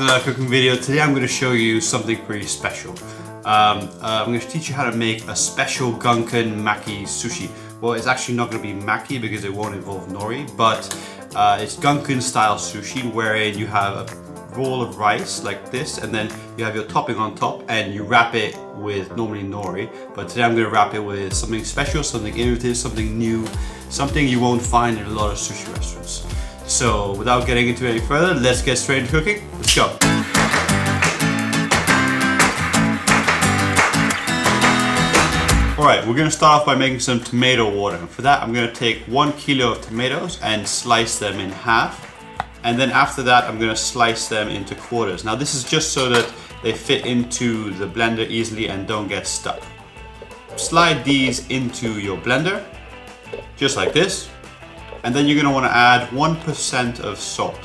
to another cooking video. Today I'm going to show you something pretty special. I'm going to teach you how to make a special Gunkan maki sushi. Well, it's actually not going to be maki because it won't involve nori, but it's Gunkan style sushi wherein you have a roll of rice like this, and then you have your topping on top and you wrap it with normally nori, but today I'm going to wrap it with something special, something innovative, something new, something you won't find in a lot of sushi restaurants. So without getting into it any further, let's get straight into cooking. Let's go. Alright, we're going to start off by making some tomato water. For that I'm going to take 1 kilo of tomatoes and slice them in half. And then after that I'm going to slice them into quarters. Now this is just so that they fit into the blender easily and don't get stuck. Slide these into your blender, just like this. And then you're going to want to add 1% of salt.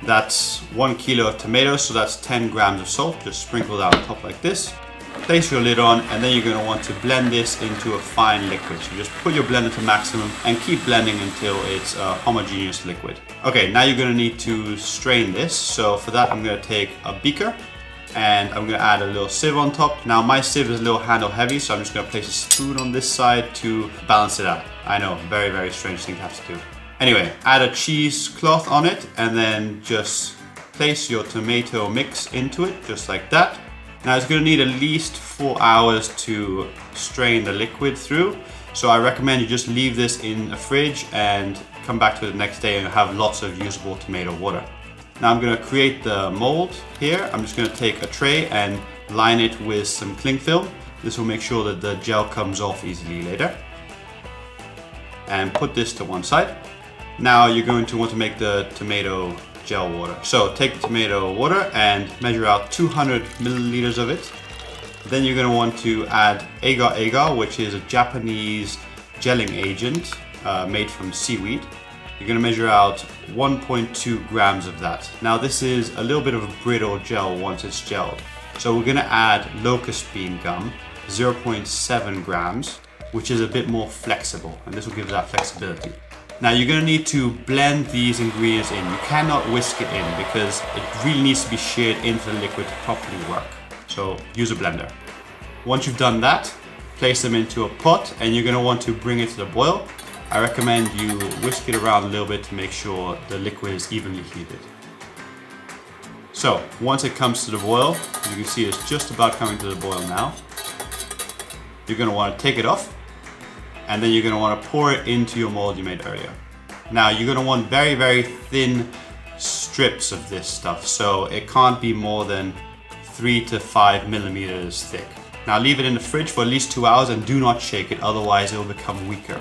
That's 1 kilo of tomatoes, so that's 10 grams of salt. Just sprinkle that on top like this. Place your lid on, and then you're going to want to blend this into a fine liquid. So just put your blender to maximum and keep blending until it's a homogeneous liquid. Okay, now you're going to need to strain this. So for that I'm going to take a beaker and I'm going to add a little sieve on top. Now my sieve is a little handle heavy, so I'm just going to place a spoon on this side to balance it out. I know, very, very strange thing to have to do. Anyway, add a cheesecloth on it and then just place your tomato mix into it, just like that. Now it's going to need at least 4 hours to strain the liquid through. So I recommend you just leave this in a fridge and come back to it the next day and have lots of usable tomato water. Now I'm going to create the mold here. I'm just going to take a tray and line it with some cling film. This will make sure that the gel comes off easily later. And put this to one side. Now you're going to want to make the tomato gel water. So take the tomato water and measure out 200 milliliters of it. Then you're going to want to add agar-agar, which is a Japanese gelling agent made from seaweed. You're going to measure out 1.2 grams of that. Now this is a little bit of a brittle gel once it's gelled. So we're going to add locust bean gum, 0.7 grams, which is a bit more flexible, and this will give that flexibility. Now you're going to need to blend these ingredients in. You cannot whisk it in because it really needs to be sheared into the liquid to properly work. So use a blender. Once you've done that, place them into a pot and you're going to want to bring it to the boil. I recommend you whisk it around a little bit to make sure the liquid is evenly heated. So once it comes to the boil, as you can see it's just about coming to the boil now. You're going to want to take it off and then you're going to want to pour it into your mold you made earlier. Now you're going to want very, very thin strips of this stuff, so it can't be more than 3 to 5 millimeters thick. Now leave it in the fridge for at least 2 hours and do not shake it, otherwise it will become weaker.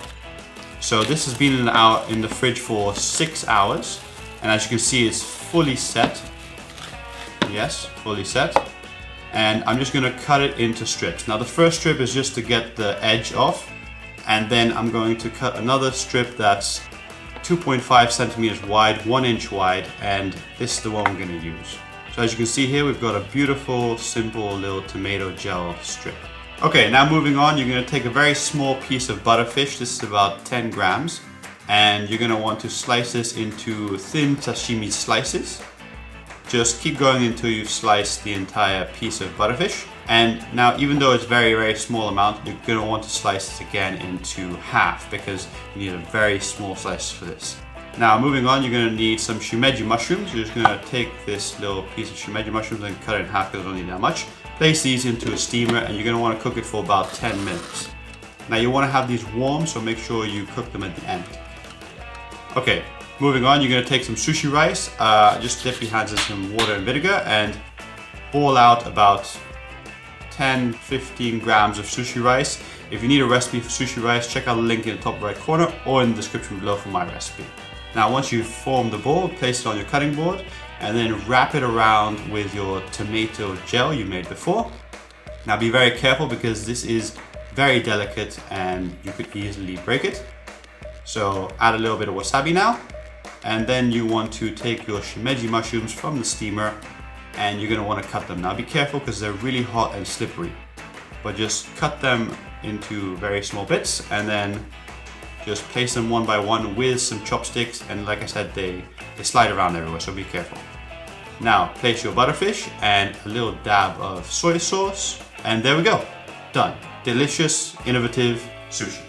So this has been in the fridge for 6 hours, and as you can see it's fully set. Yes, fully set. And I'm just going to cut it into strips. Now the first strip is just to get the edge off, and then I'm going to cut another strip that's 2.5 centimeters wide, 1 inch wide, and this is the one we're going to use. So as you can see here, we've got a beautiful, simple little tomato gel strip. Okay, now moving on, you're going to take a very small piece of butterfish. This is about 10 grams, and you're going to want to slice this into thin sashimi slices. Just keep going until you've sliced the entire piece of butterfish. And now, even though it's very, very small amount, you're going to want to slice this again into half because you need a very small slice for this. Now, moving on, you're going to need some shimeji mushrooms. You're just going to take this little piece of shimeji mushrooms and cut it in half because I don't need that much. Place these into a steamer and you're going to want to cook it for about 10 minutes. Now, you want to have these warm, so make sure you cook them at the end. Okay. Moving on, you're going to take some sushi rice, just dip your hands in some water and vinegar and boil out about 10-15 grams of sushi rice. If you need a recipe for sushi rice, check out the link in the top right corner or in the description below for my recipe. Now once you've formed the ball, place it on your cutting board and then wrap it around with your tomato gel you made before. Now be very careful because this is very delicate and you could easily break it. So add a little bit of wasabi now. And then you want to take your shimeji mushrooms from the steamer and you're going to want to cut them. Now be careful because they're really hot and slippery, but just cut them into very small bits and then just place them one by one with some chopsticks, and like I said, they slide around everywhere, so be careful. Now place your butterfish and a little dab of soy sauce, and there we go. Done. Delicious, innovative sushi.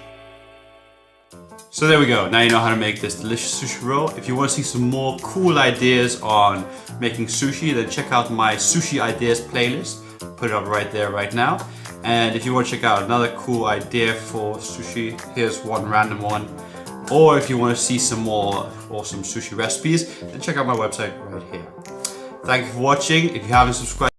So there we go. Now you know how to make this delicious sushi roll. If you want to see some more cool ideas on making sushi, then check out my sushi ideas playlist. Put it up right there right now. And if you want to check out another cool idea for sushi, here's one random one. Or if you want to see some more awesome sushi recipes, then check out my website right here. Thank you for watching. If you haven't subscribed,